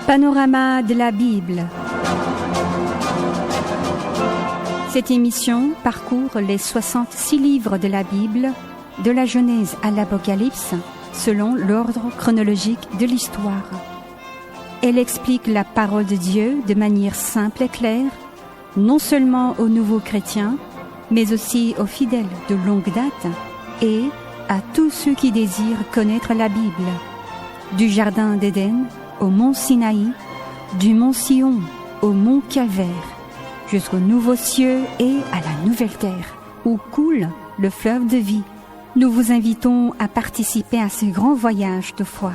Panorama de la Bible. Cette émission parcourt les 66 livres de la Bible, de la Genèse à l'Apocalypse, selon l'ordre chronologique de l'histoire. Elle explique la parole de Dieu de manière simple et claire, non seulement aux nouveaux chrétiens, mais aussi aux fidèles de longue date et à tous ceux qui désirent connaître la Bible. Du Jardin d'Éden au mont Sinaï, du mont Sion au mont Calvaire, jusqu'aux nouveaux cieux et à la nouvelle terre, où coule le fleuve de vie. Nous vous invitons à participer à ce grand voyage de foi.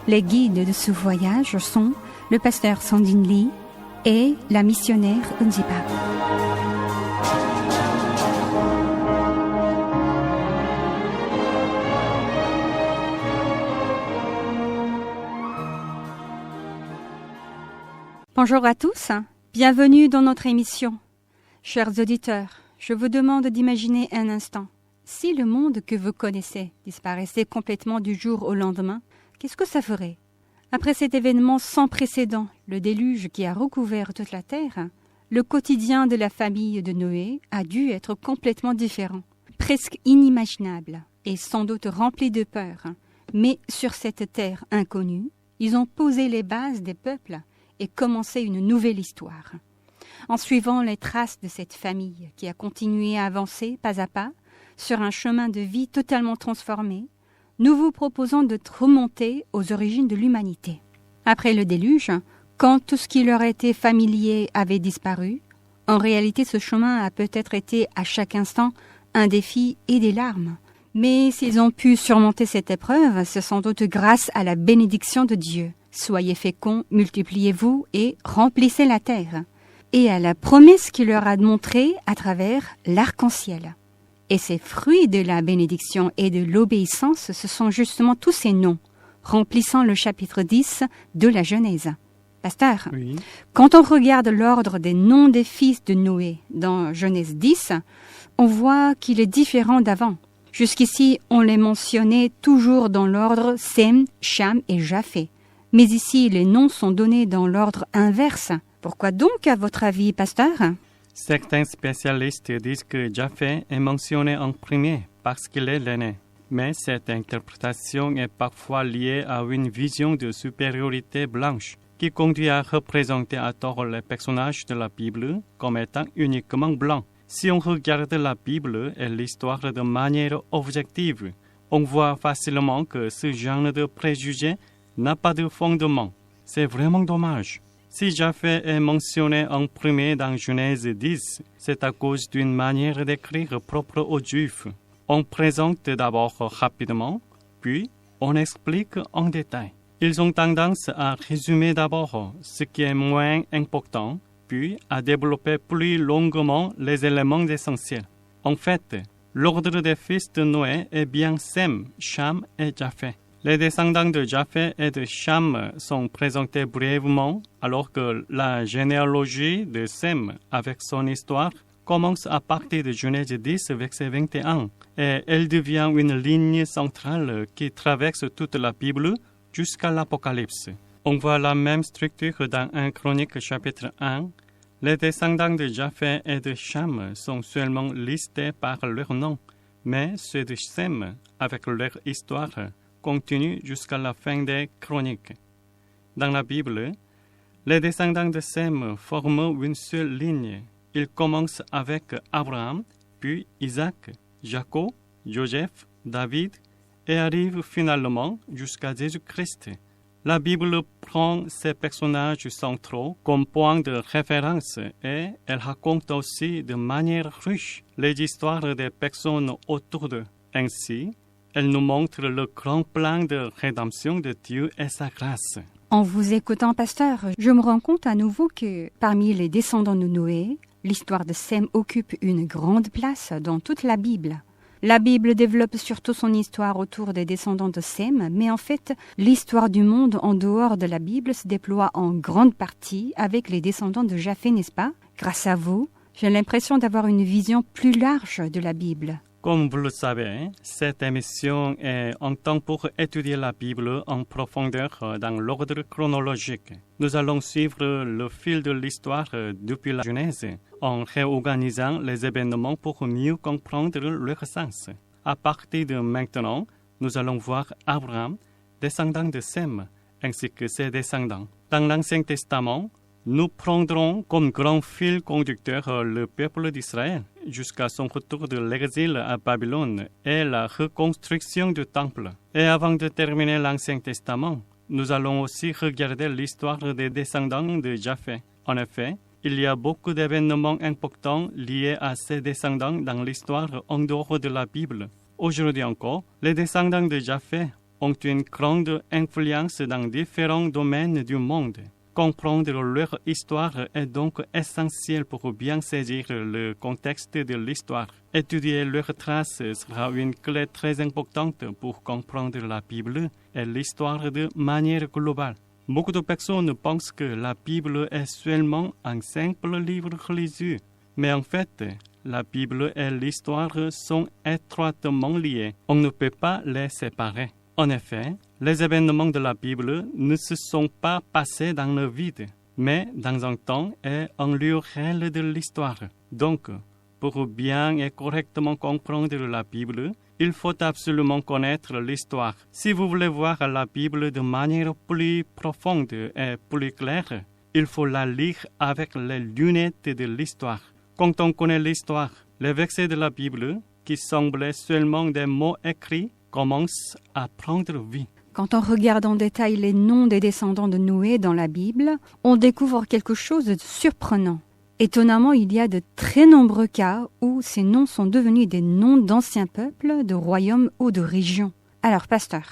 Les guides de ce voyage sont le pasteur Sandine Lee et la missionnaire Unzipa. Bonjour à tous, bienvenue dans notre émission. Chers auditeurs, je vous demande d'imaginer un instant. Si le monde que vous connaissez disparaissait complètement du jour au lendemain, qu'est-ce que ça ferait? Après cet événement sans précédent, le déluge qui a recouvert toute la terre, le quotidien de la famille de Noé a dû être complètement différent, presque inimaginable et sans doute rempli de peur. Mais sur cette terre inconnue, ils ont posé les bases des peuples et commencé une nouvelle histoire. En suivant les traces de cette famille qui a continué à avancer pas à pas sur un chemin de vie totalement transformé, nous vous proposons de remonter aux origines de l'humanité. Après le déluge, quand tout ce qui leur était familier avait disparu, en réalité ce chemin a peut-être été à chaque instant un défi et des larmes. Mais s'ils ont pu surmonter cette épreuve, c'est sans doute grâce à la bénédiction de Dieu. Soyez féconds, multipliez-vous et remplissez la terre. Et à la promesse qu'il leur a montrée à travers l'arc-en-ciel. Et ces fruits de la bénédiction et de l'obéissance, ce sont justement tous ces noms, remplissant le chapitre 10 de la Genèse. Pasteur, Oui. Quand on regarde l'ordre des noms des fils de Noé dans Genèse 10, on voit qu'il est différent d'avant. Jusqu'ici, on les mentionnait toujours dans l'ordre Sem, Cham et Japheth. Mais ici, les noms sont donnés dans l'ordre inverse. Pourquoi donc, à votre avis, pasteur? Certains spécialistes disent que Japheth est mentionné en premier parce qu'il est l'aîné. Mais cette interprétation est parfois liée à une vision de supériorité blanche qui conduit à représenter à tort les personnages de la Bible comme étant uniquement blancs. Si on regarde la Bible et l'histoire de manière objective, on voit facilement que ce genre de préjugés n'a pas de fondement. C'est vraiment dommage. Si Japheth est mentionné en premier dans Genèse 10, c'est à cause d'une manière d'écrire propre aux Juifs. On présente d'abord rapidement, puis on explique en détail. Ils ont tendance à résumer d'abord ce qui est moins important, puis à développer plus longuement les éléments essentiels. En fait, l'ordre des fils de Noé est bien Sem, Cham et Japheth. Les descendants de Japheth et de Cham sont présentés brièvement, alors que la généalogie de Sem, avec son histoire, commence à partir de Genèse 10, verset 21, et elle devient une ligne centrale qui traverse toute la Bible jusqu'à l'Apocalypse. On voit la même structure dans 1 Chronique chapitre 1. Les descendants de Japheth et de Cham sont seulement listés par leur nom, mais ceux de Sem, avec leur histoire, continue jusqu'à la fin des chroniques. Dans la Bible, les descendants de Sem forment une seule ligne. Ils commencent avec Abraham, puis Isaac, Jacob, Joseph, David et arrivent finalement jusqu'à Jésus-Christ. La Bible prend ces personnages centraux comme point de référence et elle raconte aussi de manière riche les histoires des personnes autour d'eux. Ainsi, elle nous montre le grand plan de rédemption de Dieu et sa grâce. En vous écoutant, pasteur, je me rends compte à nouveau que parmi les descendants de Noé, l'histoire de Sem occupe une grande place dans toute la Bible. La Bible développe surtout son histoire autour des descendants de Sem, mais en fait, l'histoire du monde en dehors de la Bible se déploie en grande partie avec les descendants de Japheth, n'est-ce pas? Grâce à vous, j'ai l'impression d'avoir une vision plus large de la Bible. Comme vous le savez, cette émission est un temps pour étudier la Bible en profondeur dans l'ordre chronologique. Nous allons suivre le fil de l'histoire depuis la Genèse, en réorganisant les événements pour mieux comprendre leur sens. À partir de maintenant, nous allons voir Abraham, descendant de Sem, ainsi que ses descendants. Dans l'Ancien Testament, nous prendrons comme grand fil conducteur le peuple d'Israël jusqu'à son retour de l'exil à Babylone et la reconstruction du temple. Et avant de terminer l'Ancien Testament, nous allons aussi regarder l'histoire des descendants de Japheth. En effet, il y a beaucoup d'événements importants liés à ces descendants dans l'histoire en dehors de la Bible. Aujourd'hui encore, les descendants de Japheth ont une grande influence dans différents domaines du monde. Comprendre leur histoire est donc essentiel pour bien saisir le contexte de l'histoire. Étudier leurs traces sera une clé très importante pour comprendre la Bible et l'histoire de manière globale. Beaucoup de personnes pensent que la Bible est seulement un simple livre religieux, mais en fait, la Bible et l'histoire sont étroitement liées. On ne peut pas les séparer. En effet, les événements de la Bible ne se sont pas passés dans le vide, mais dans un temps et un lieu réel de l'histoire. Donc, pour bien et correctement comprendre la Bible, il faut absolument connaître l'histoire. Si vous voulez voir la Bible de manière plus profonde et plus claire, il faut la lire avec les lunettes de l'histoire. Quand on connaît l'histoire, les versets de la Bible, qui semblaient seulement des mots écrits, commencent à prendre vie. Quand on regarde en détail les noms des descendants de Noé dans la Bible, on découvre quelque chose de surprenant. Étonnamment, il y a de très nombreux cas où ces noms sont devenus des noms d'anciens peuples, de royaumes ou de régions. Alors, pasteur,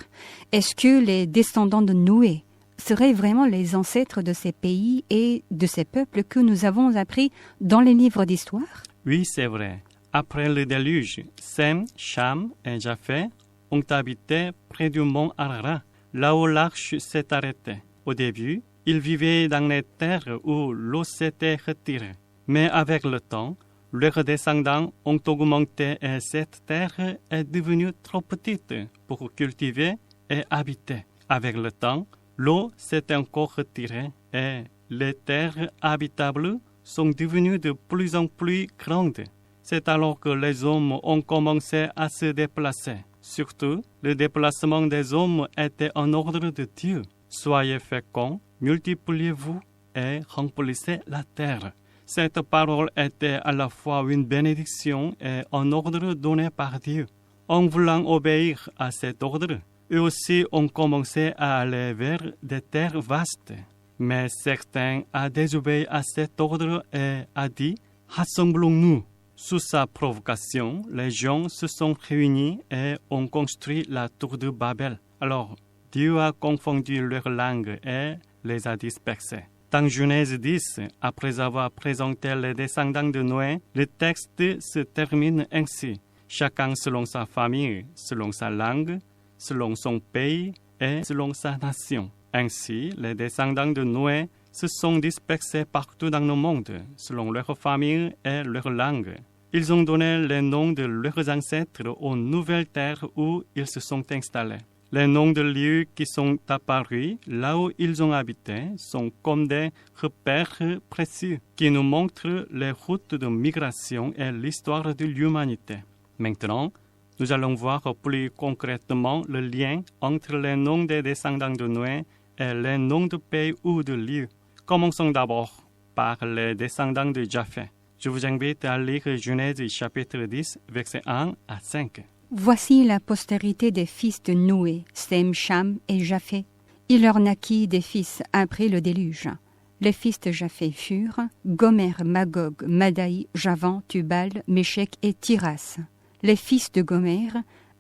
est-ce que les descendants de Noé seraient vraiment les ancêtres de ces pays et de ces peuples que nous avons appris dans les livres d'histoire? Oui, c'est vrai. Après le déluge, Sem, Cham et Japheth ont habité près du mont Ararat, là où l'arche s'est arrêtée. Au début, ils vivaient dans les terres où l'eau s'était retirée. Mais avec le temps, leurs descendants ont augmenté et cette terre est devenue trop petite pour cultiver et habiter. Avec le temps, l'eau s'est encore retirée et les terres habitables sont devenues de plus en plus grandes. C'est alors que les hommes ont commencé à se déplacer. Surtout, le déplacement des hommes était en ordre de Dieu. Soyez féconds, multipliez-vous et remplissez la terre. Cette parole était à la fois une bénédiction et un ordre donné par Dieu. En voulant obéir à cet ordre, eux aussi ont commencé à aller vers des terres vastes. Mais certains ont désobéi à cet ordre et ont dit « Rassemblons-nous ». Sous sa provocation, les gens se sont réunis et ont construit la tour de Babel. Alors, Dieu a confondu leur langue et les a dispersés. Dans Genèse 10, après avoir présenté les descendants de Noé, le texte se termine ainsi. Chacun selon sa famille, selon sa langue, selon son pays et selon sa nation. Ainsi, les descendants de Noé se sont dispersés partout dans le monde, selon leur famille et leur langue. Ils ont donné les noms de leurs ancêtres aux nouvelles terres où ils se sont installés. Les noms de lieux qui sont apparus là où ils ont habité sont comme des repères précieux qui nous montrent les routes de migration et l'histoire de l'humanité. Maintenant, nous allons voir plus concrètement le lien entre les noms des descendants de Noé et les noms de pays ou de lieux. Commençons d'abord par les descendants de Japheth. Je vous invite à lire Genèse chapitre 10, versets 1 à 5. Voici la postérité des fils de Noé, Sem, Cham et Japheth. Il leur naquit des fils après le déluge. Les fils de Japheth furent Gomer, Magog, Madaï, Javan, Tubal, Méchec et Tiras. Les fils de Gomer,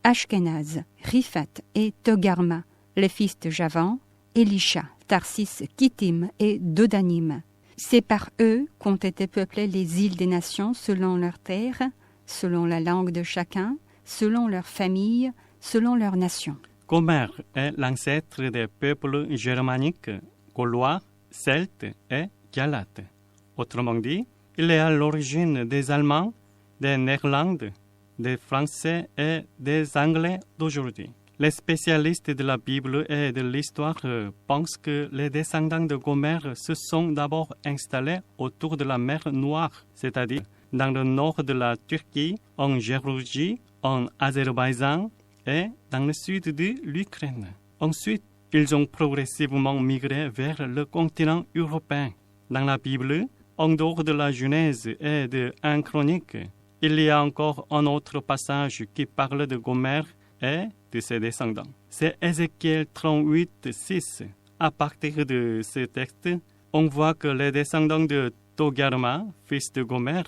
Ashkenaz, Riphat et Togarma. Les fils de Javan, Elisha, Tarsis, Kittim et Dodanim. C'est par eux qu'ont été peuplées les îles des nations selon leurs terres, selon la langue de chacun, selon leur famille, selon leur nation. Gomer est l'ancêtre des peuples germaniques, gaulois, celtes et galates. Autrement dit, il est à l'origine des Allemands, des Néerlandais, des Français et des Anglais d'aujourd'hui. Les spécialistes de la Bible et de l'histoire pensent que les descendants de Gomer se sont d'abord installés autour de la mer Noire, c'est-à-dire dans le nord de la Turquie, en Géorgie, en Azerbaïdjan et dans le sud de l'Ukraine. Ensuite, ils ont progressivement migré vers le continent européen. Dans la Bible, en dehors de la Genèse et de 1 Chronique, il y a encore un autre passage qui parle de Gomer et de ses descendants. C'est Ézéchiel 38, 6. À partir de ce texte, on voit que les descendants de Togarma, fils de Gomer,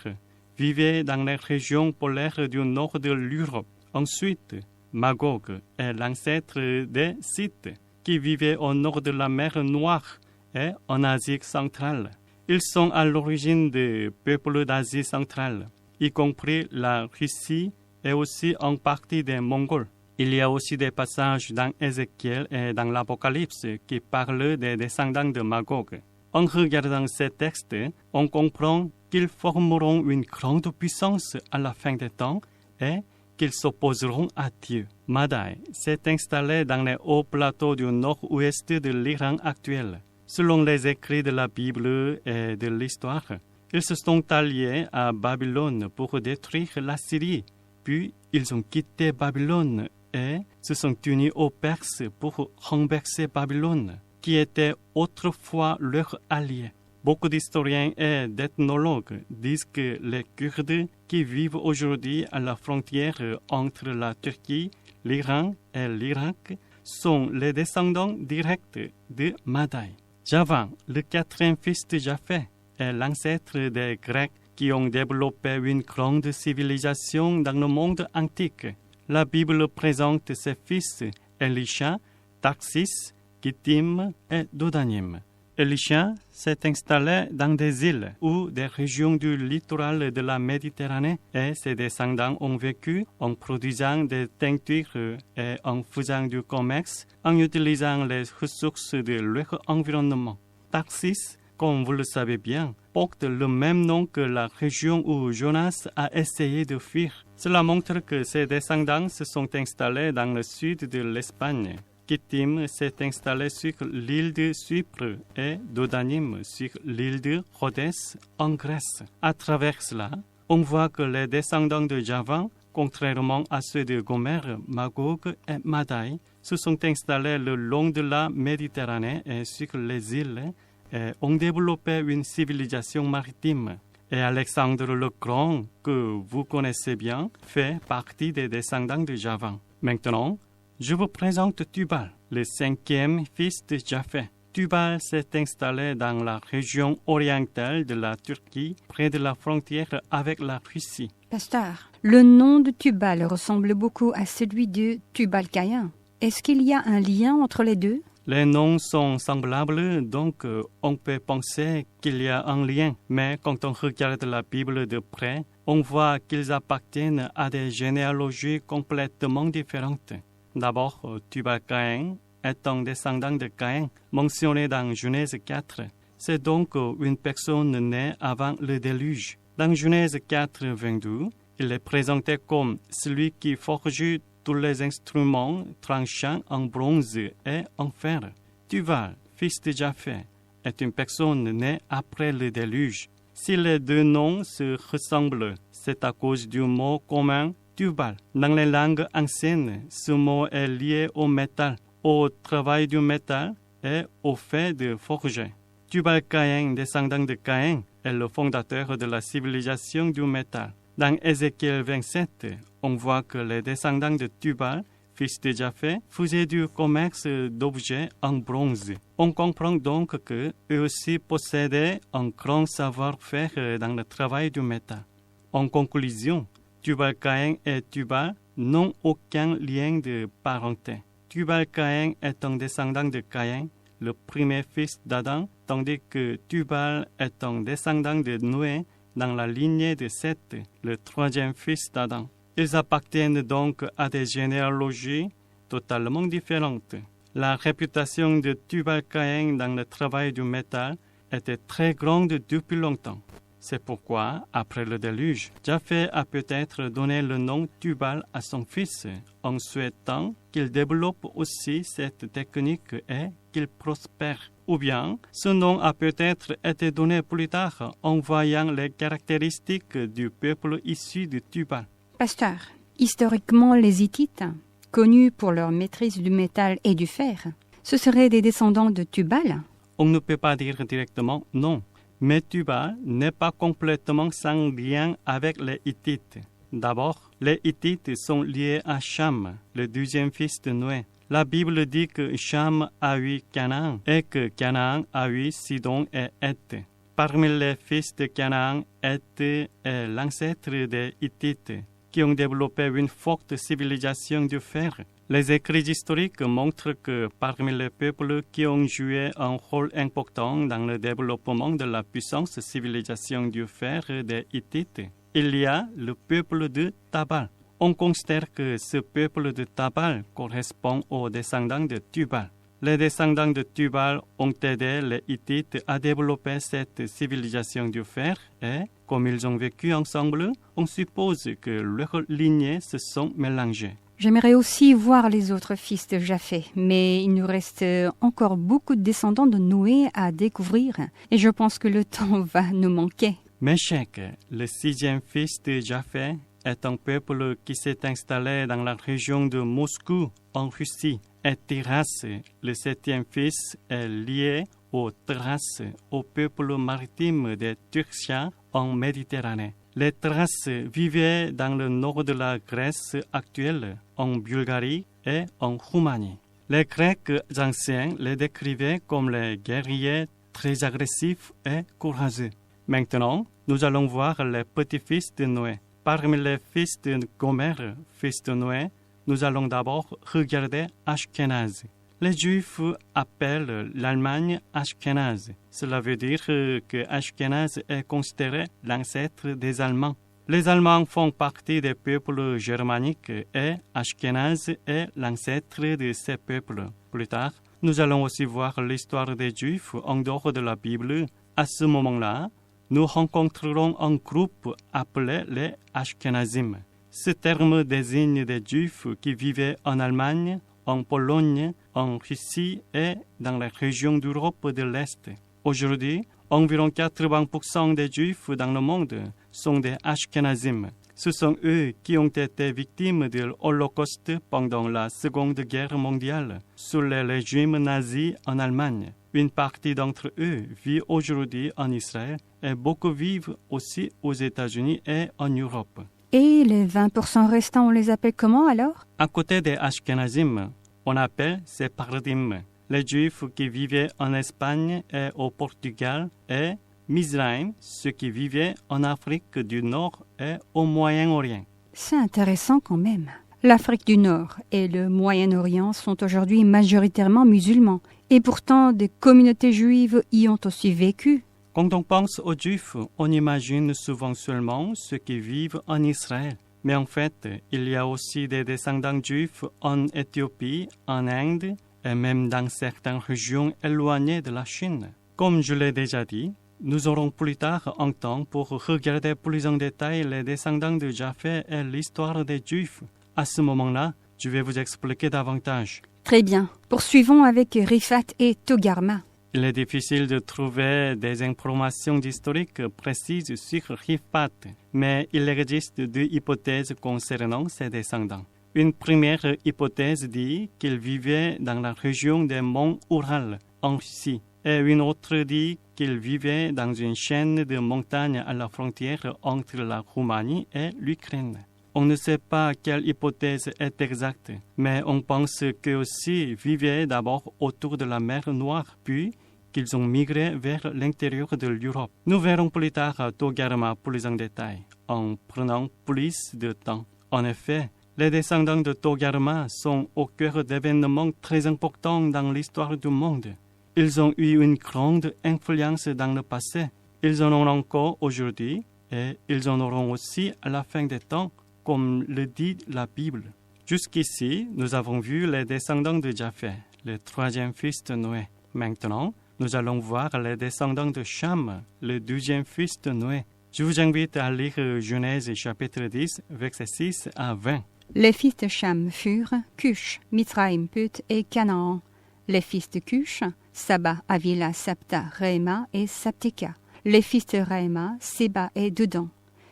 vivaient dans les régions polaires du nord de l'Europe. Ensuite, Magog est l'ancêtre des Scythes, qui vivaient au nord de la mer Noire et en Asie centrale. Ils sont à l'origine des peuples d'Asie centrale, y compris la Russie et aussi en partie des Mongols. Il y a aussi des passages dans Ézéchiel et dans l'Apocalypse qui parlent des descendants de Magog. En regardant ces textes, on comprend qu'ils formeront une grande puissance à la fin des temps et qu'ils s'opposeront à Dieu. Madai s'est installé dans les hauts plateaux du nord-ouest de l'Iran actuel. Selon les écrits de la Bible et de l'histoire, ils se sont alliés à Babylone pour détruire la Syrie. Puis, ils ont quitté Babylone et se sont unis aux Perses pour renverser Babylone, qui était autrefois leur allié. Beaucoup d'historiens et d'ethnologues disent que les Kurdes qui vivent aujourd'hui à la frontière entre la Turquie, l'Iran et l'Irak sont les descendants directs de Madai. Javan, le quatrième fils de Japheth, est l'ancêtre des Grecs qui ont développé une grande civilisation dans le monde antique. La Bible présente ses fils Elisha, Tarsis, Kittim et Dodanim. Elisha s'est installé dans des îles ou des régions du littoral de la Méditerranée et ses descendants ont vécu en produisant des teintures et en faisant du commerce en utilisant les ressources de leur environnement. Tarsis, comme vous le savez bien, porte le même nom que la région où Jonas a essayé de fuir. Cela montre que ses descendants se sont installés dans le sud de l'Espagne. Kittim s'est installé sur l'île de Chypre et Dodanim sur l'île de Rhodes en Grèce. À travers cela, on voit que les descendants de Javan, contrairement à ceux de Gomer, Magog et Madai, se sont installés le long de la Méditerranée et sur les îles et ont développé une civilisation maritime. Et Alexandre le Grand, que vous connaissez bien, fait partie des descendants de Javan. Maintenant, je vous présente Tubal, le cinquième fils de Japheth. Tubal s'est installé dans la région orientale de la Turquie, près de la frontière avec la Russie. Pasteur, le nom de Tubal ressemble beaucoup à celui de Tubal-Caïn. Est-ce qu'il y a un lien entre les deux? Les noms sont semblables, donc on peut penser qu'il y a un lien. Mais quand on regarde la Bible de près, on voit qu'ils appartiennent à des généalogies complètement différentes. D'abord, Tubal-Caïn est un descendant de Caïn, mentionné dans Genèse 4. C'est donc une personne née avant le déluge. Dans Genèse 4, 22, il est présenté comme celui qui forge tous les instruments tranchants en bronze et en fer. Tubal, fils de Japheth, est une personne née après le déluge. Si les deux noms se ressemblent, c'est à cause du mot commun Tubal. Dans les langues anciennes, ce mot est lié au métal, au travail du métal et au fait de forger. Tubal-Caïn, descendant de Caïn, est le fondateur de la civilisation du métal. Dans Ézéchiel 27, on voit que les descendants de Tubal, fils de Japheth, faisaient du commerce d'objets en bronze. On comprend donc qu'eux aussi possédaient un grand savoir-faire dans le travail du métal. En conclusion, Tubal-Caïn et Tubal n'ont aucun lien de parenté. Tubal-Caïn est un descendant de Caïn, le premier fils d'Adam, tandis que Tubal est un descendant de Noé dans la lignée de Seth, le troisième fils d'Adam. Ils appartiennent donc à des généalogies totalement différentes. La réputation de Tubal-Caïn dans le travail du métal était très grande depuis longtemps. C'est pourquoi, après le déluge, Japheth a peut-être donné le nom Tubal à son fils, en souhaitant qu'il développe aussi cette technique et qu'il prospère. Ou bien, ce nom a peut-être été donné plus tard en voyant les caractéristiques du peuple issu de Tubal. Pasteur, historiquement, les Hittites, connus pour leur maîtrise du métal et du fer, ce seraient des descendants de Tubal? On ne peut pas dire directement non, mais Tubal n'est pas complètement sans lien avec les Hittites. D'abord, les Hittites sont liés à Cham, le deuxième fils de Noé. La Bible dit que Cham a eu Canaan et que Canaan a eu Sidon et Heth. Parmi les fils de Canaan, Heth est l'ancêtre des Hittites, qui ont développé une forte civilisation du fer. Les écrits historiques montrent que parmi les peuples qui ont joué un rôle important dans le développement de la puissante civilisation du fer des Hittites, il y a le peuple de Tabal. On considère que ce peuple de Tabal correspond aux descendants de Tubal. Les descendants de Tubal ont aidé les Hittites à développer cette civilisation du fer et, comme ils ont vécu ensemble, on suppose que leurs lignées se sont mélangées. J'aimerais aussi voir les autres fils de Japheth, mais il nous reste encore beaucoup de descendants de Noé à découvrir et je pense que le temps va nous manquer. Méshek, le sixième fils de Japheth, est un peuple qui s'est installé dans la région de Moscou, en Russie. Et Tiras, le septième fils, est lié aux Thraces, au peuple maritime des Turciens en Méditerranée. Les Thraces vivaient dans le nord de la Grèce actuelle, en Bulgarie et en Roumanie. Les Grecs anciens les décrivaient comme les guerriers très agressifs et courageux. Maintenant, nous allons voir les petits-fils de Noé. Parmi les fils de Gomer, fils de Noé, nous allons d'abord regarder Ashkenaz. Les Juifs appellent l'Allemagne Ashkenaz. Cela veut dire que Ashkenaz est considéré l'ancêtre des Allemands. Les Allemands font partie des peuples germaniques et Ashkenaz est l'ancêtre de ces peuples. Plus tard, nous allons aussi voir l'histoire des Juifs en dehors de la Bible. À ce moment-là, nous rencontrerons un groupe appelé les Ashkenazim. Ce terme désigne des Juifs qui vivaient en Allemagne, en Pologne, en Russie et dans les régions d'Europe de l'Est. Aujourd'hui, environ 80% des Juifs dans le monde sont des Ashkenazim. Ce sont eux qui ont été victimes de l'Holocauste pendant la Seconde Guerre mondiale, sous le régime nazi en Allemagne. Une partie d'entre eux vit aujourd'hui en Israël et beaucoup vivent aussi aux États-Unis et en Europe. Et les 20% restants, on les appelle comment alors? À côté des Ashkenazim, on appelle Sephardim les Juifs qui vivaient en Espagne et au Portugal et Mizraïm, ceux qui vivaient en Afrique du Nord et au Moyen-Orient. C'est intéressant quand même. L'Afrique du Nord et le Moyen-Orient sont aujourd'hui majoritairement musulmans et pourtant des communautés juives y ont aussi vécu. Quand on pense aux Juifs, on imagine souvent seulement ceux qui vivent en Israël. Mais en fait, il y a aussi des descendants juifs en Éthiopie, en Inde et même dans certaines régions éloignées de la Chine. Comme je l'ai déjà dit, nous aurons plus tard un temps pour regarder plus en détail les descendants de Japheth et l'histoire des Juifs. À ce moment-là, je vais vous expliquer davantage. Très bien. Poursuivons avec Riphat et Togarma. Il est difficile de trouver des informations historiques précises sur Riphat, mais il existe deux hypothèses concernant ses descendants. Une première hypothèse dit qu'il vivait dans la région des monts Oural, en Russie, et une autre dit qu'il vivait dans une chaîne de montagnes à la frontière entre la Roumanie et l'Ukraine. On ne sait pas quelle hypothèse est exacte, mais on pense qu'eux aussi vivaient d'abord autour de la mer Noire, puis qu'ils ont migré vers l'intérieur de l'Europe. Nous verrons plus tard Togarma plus en détail, en prenant plus de temps. En effet, les descendants de Togarma sont au cœur d'événements très importants dans l'histoire du monde. Ils ont eu une grande influence dans le passé. Ils en ont encore aujourd'hui et ils en auront aussi à la fin des temps, comme le dit la Bible. Jusqu'ici, nous avons vu les descendants de Japheth, le troisième fils de Noé. Maintenant, Nous allons voir les descendants de Cham, le 12e fils de Noé. Je vous invite à lire Genèse chapitre 10, versets 6 à 20. Les fils de Cham furent Cush, Mithraïm, Put et Canaan. Les fils de Cush, Saba, Avila, Sapta, Réma et Saptika. Les fils de Réma, Séba et Dedan.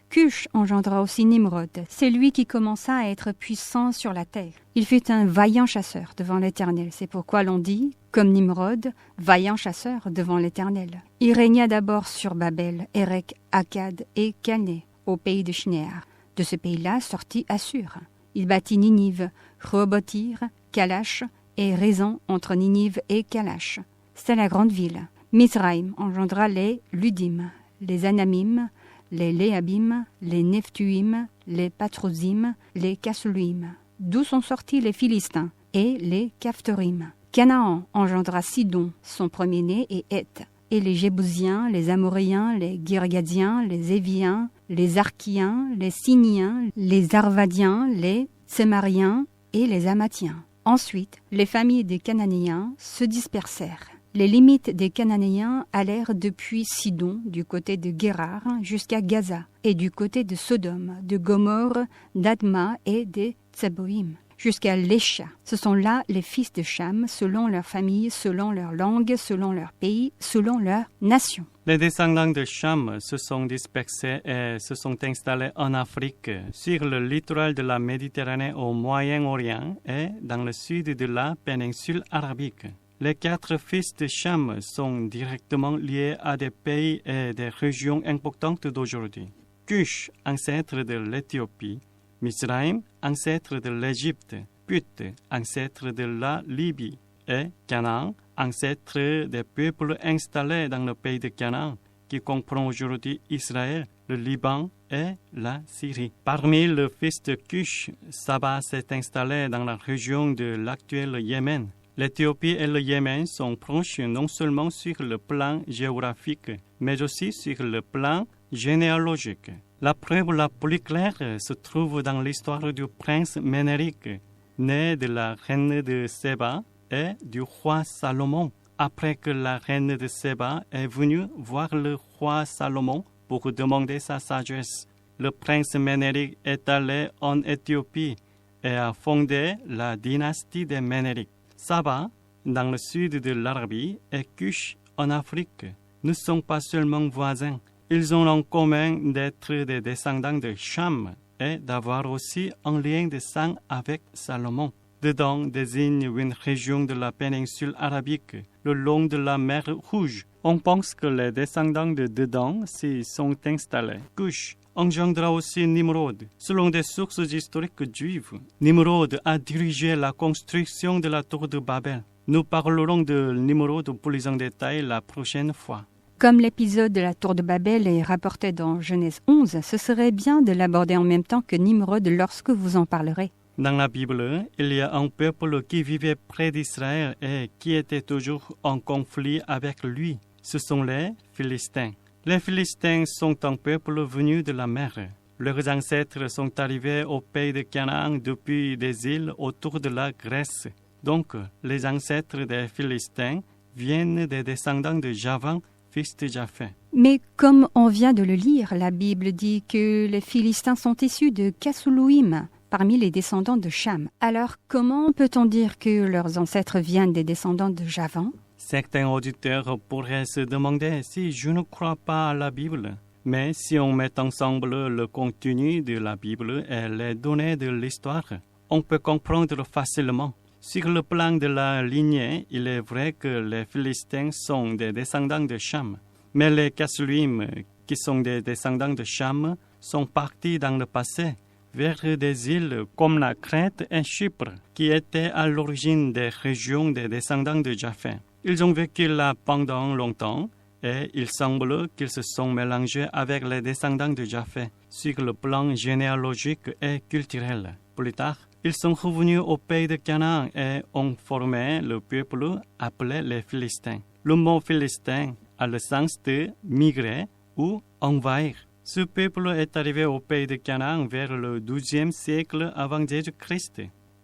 Cush engendra aussi Nimrod. C'est lui qui commença à être puissant sur la terre. Il fut un vaillant chasseur devant l'Éternel. C'est pourquoi l'on dit, comme Nimrod, vaillant chasseur devant l'Éternel. Il régna d'abord sur Babel, Érec, Akkad et Calné, au pays de Shnéar. De ce pays-là sortit Assur. Il bâtit Ninive, Rehoboth-ir, Kalash et Raison entre Ninive et Kalash. C'était la grande ville. Mizraïm engendra les Ludim, les Anamim, les Léabim, les Nephtuim, les Patrosim, les Casluim, d'où sont sortis les Philistins, et les Caphtorim. Canaan engendra Sidon, son premier-né, et Heth, et les Jébousiens, les Amoréens, les Girgadiens, les Éviens, les Archiens, les Siniens, les Arvadiens, les Tsémariens et les Amatiens. Ensuite, les familles des Cananéens se dispersèrent. Les limites des Cananéens allèrent depuis Sidon, du côté de Guérar, jusqu'à Gaza, et du côté de Sodome, de Gomorre, d'Adma et de Tseboïm, jusqu'à Lécha. Ce sont là les fils de Cham, selon leur famille, selon leur langue, selon leur pays, selon leur nation. Les descendants de Cham se sont dispersés et se sont installés en Afrique, sur le littoral de la Méditerranée au Moyen-Orient et dans le sud de la péninsule arabique. Les 4 fils de Cham sont directement liés à des pays et des régions importantes d'aujourd'hui. Cush, ancêtre de l'Éthiopie, Mizraïm, ancêtre de l'Égypte, Put, ancêtre de la Libye, et Canaan, ancêtre des peuples installés dans le pays de Canaan, qui comprend aujourd'hui Israël, le Liban et la Syrie. Parmi les fils de Cush, Saba s'est installé dans la région de l'actuel Yémen. L'Éthiopie et le Yémen sont proches non seulement sur le plan géographique, mais aussi sur le plan généalogique. La preuve la plus claire se trouve dans l'histoire du prince Ménéric, né de la reine de Séba et du roi Salomon. Après que la reine de Séba est venue voir le roi Salomon pour demander sa sagesse, le prince Ménéric est allé en Éthiopie et a fondé la dynastie des Ménéric. Saba, dans le sud de l'Arabie, et Cush, en Afrique, ne sont pas seulement voisins. Ils ont en commun d'être des descendants de Cham et d'avoir aussi un lien de sang avec Salomon. Dedan désigne une région de la péninsule arabique, le long de la mer Rouge. On pense que les descendants de Dedan s'y sont installés. Cush engendra aussi Nimrod. Selon des sources historiques juives, Nimrod a dirigé la construction de la tour de Babel. Nous parlerons de Nimrod plus en détail la prochaine fois. Comme l'épisode de la tour de Babel est rapporté dans Genèse 11, ce serait bien de l'aborder en même temps que Nimrod lorsque vous en parlerez. Dans la Bible, il y a un peuple qui vivait près d'Israël et qui était toujours en conflit avec lui. Ce sont les Philistins. Les Philistins sont un peuple venu de la mer. Leurs ancêtres sont arrivés au pays de Canaan depuis des îles autour de la Grèce. Donc, les ancêtres des Philistins viennent des descendants de Javan, fils de Japheth. Mais comme on vient de le lire, la Bible dit que les Philistins sont issus de Casluim, parmi les descendants de Cham. Alors, comment peut-on dire que leurs ancêtres viennent des descendants de Javan ? Certains auditeurs pourraient se demander si je ne crois pas à la Bible. Mais si on met ensemble le contenu de la Bible et les données de l'histoire, on peut comprendre facilement. Sur le plan de la lignée, il est vrai que les Philistins sont des descendants de Cham. Mais les Casluim, qui sont des descendants de Cham, sont partis dans le passé vers des îles comme la Crète et Chypre, qui étaient à l'origine des régions des descendants de Japheth. Ils ont vécu là pendant longtemps et il semble qu'ils se sont mélangés avec les descendants de Japheth sur le plan généalogique et culturel. Plus tard, ils sont revenus au pays de Canaan et ont formé le peuple appelé les Philistins. Le mot Philistin a le sens de migrer ou envahir. Ce peuple est arrivé au pays de Canaan vers le XIIe siècle avant Jésus-Christ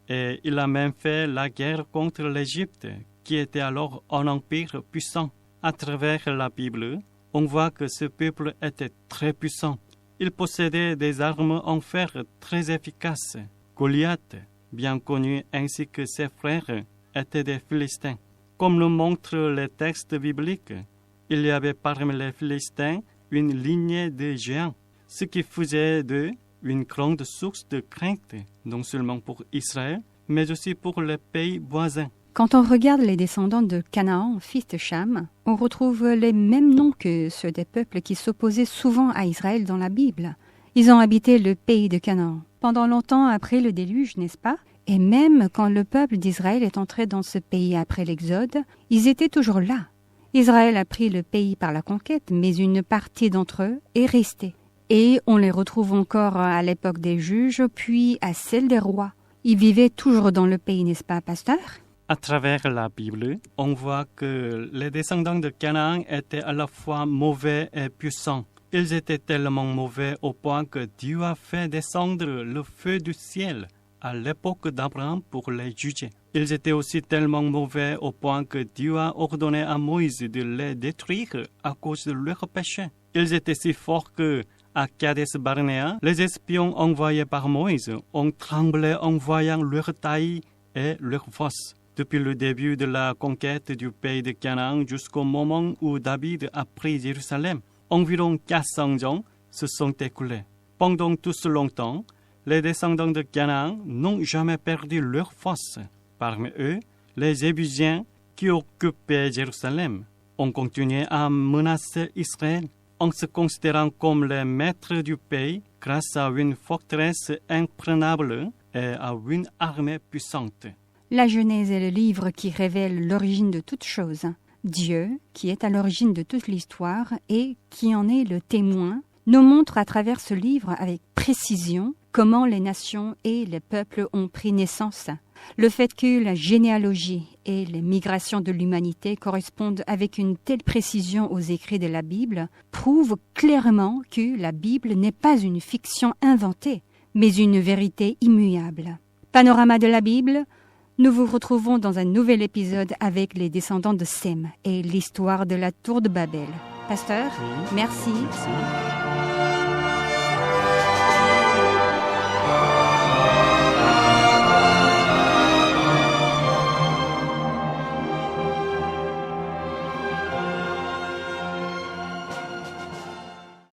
et il a même fait la guerre contre l'Égypte, qui était alors un empire puissant. À travers la Bible, on voit que ce peuple était très puissant. Il possédait des armes en fer très efficaces. Goliath, bien connu, ainsi que ses frères, étaient des Philistins. Comme le montrent les textes bibliques, il y avait parmi les Philistins une lignée de géants, ce qui faisait d'eux une grande source de crainte, non seulement pour Israël, mais aussi pour les pays voisins. Quand on regarde les descendants de Canaan, fils de Cham, on retrouve les mêmes noms que ceux des peuples qui s'opposaient souvent à Israël dans la Bible. Ils ont habité le pays de Canaan pendant longtemps après le déluge, n'est-ce pas? Et même quand le peuple d'Israël est entré dans ce pays après l'Exode, ils étaient toujours là. Israël a pris le pays par la conquête, mais une partie d'entre eux est restée. Et on les retrouve encore à l'époque des juges, puis à celle des rois. Ils vivaient toujours dans le pays, n'est-ce pas, pasteur? À travers la Bible, on voit que les descendants de Canaan étaient à la fois mauvais et puissants. Ils étaient tellement mauvais au point que Dieu a fait descendre le feu du ciel à l'époque d'Abraham pour les juger. Ils étaient aussi tellement mauvais au point que Dieu a ordonné à Moïse de les détruire à cause de leurs péchés. Ils étaient si forts que, à Kadesh Barnea, les espions envoyés par Moïse ont tremblé en voyant leur taille et leur force. Depuis le début de la conquête du pays de Canaan jusqu'au moment où David a pris Jérusalem, environ 400 ans se sont écoulés. Pendant tout ce longtemps, les descendants de Canaan n'ont jamais perdu leur force. Parmi eux, les Jébusiens qui occupaient Jérusalem ont continué à menacer Israël en se considérant comme les maîtres du pays grâce à une forteresse imprenable et à une armée puissante. La Genèse est le livre qui révèle l'origine de toutes choses. Dieu, qui est à l'origine de toute l'histoire et qui en est le témoin, nous montre à travers ce livre avec précision comment les nations et les peuples ont pris naissance. Le fait que la généalogie et les migrations de l'humanité correspondent avec une telle précision aux écrits de la Bible prouve clairement que la Bible n'est pas une fiction inventée, mais une vérité immuable. Panorama de la Bible, nous vous retrouvons dans un nouvel épisode avec les descendants de Sem et l'histoire de la tour de Babel. Pasteur, Oui. merci. Merci.